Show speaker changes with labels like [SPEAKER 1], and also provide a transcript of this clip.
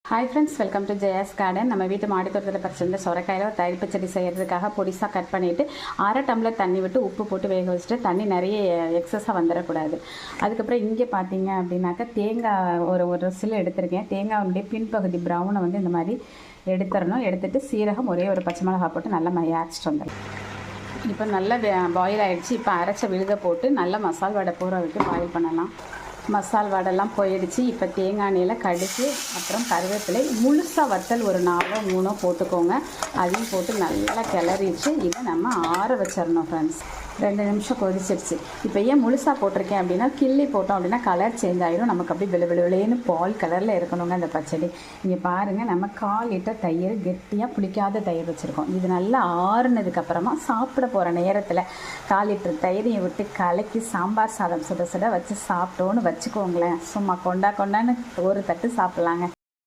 [SPEAKER 1] Hi friends, welcome to Jaya's garden. நம்ம வீட்டு மாடி தோட்டத்தில் பறிச்சிருந்த சொரக்காயில் ஒரு தயிர் பச்சடி செய்கிறதுக்காக பொடிசாக கட் பண்ணிவிட்டு அரை டம்ளர் தண்ணி விட்டு உப்பு போட்டு வேக வச்சுட்டு தண்ணி நிறைய எக்ஸஸாக வந்துடக்கூடாது. அதுக்கப்புறம் இங்கே பார்த்தீங்க அப்படின்னாக்கா தேங்காய் ஒரு சில எடுத்திருக்கேன். தேங்காவுடைய பின்பகுதி ப்ரௌனை வந்து இந்த மாதிரி எடுத்துடணும். எடுத்துகிட்டு சீரகம் ஒரே ஒரு பச்சை மிளகா போட்டு நல்லா அரைச்சிட்டு வந்துடும். இப்போ நல்லா பாயில் ஆகிடுச்சு. இப்போ அரைச்ச விழுத போட்டு நல்லா மசால் வடை பூரா விட்டு பாயில் பண்ணலாம். மசால் வடைலாம் போயிடுச்சு. இப்போ தேங்காய் எண்ணெயில் கடுகு அப்புறம் கருவேப்பிலை முழுசாக வத்தல் ஒரு 4-3 போட்டுக்கோங்க. அதையும் போட்டு நல்லா கிளறிச்சு இதை நம்ம ஆற வச்சிடணும் ஃப்ரெண்ட்ஸ். 2 நிமிஷம் கொதிச்சிருச்சு. இப்போ ஏன் முழுசாக போட்டிருக்கேன் அப்படின்னா கிள்ளி போட்டோம் அப்படின்னா கலர் சேஞ்ச் ஆகிடும். நமக்கு அப்படி விளைவிளைன்னு பால் கலரில் இருக்கணுங்க அந்த பச்சடி. இங்கே பாருங்கள், நம்ம 1/4 லிட்டர் தயிர் கெட்டியாக புளிக்காத தயிர் வச்சுருக்கோம். இது நல்லா ஆறுனதுக்கப்புறமா சாப்பிட போகிற நேரத்தில் 1/4 லிட்டர் தயிரையும் விட்டு கலக்கி சாம்பார் சாதம் சுட சுட வச்சு சாப்பிட்டோன்னு வச்சுக்கோங்களேன். சும்மா கொண்டான்னு ஒரு தட்டு சாப்பிட்லாங்க.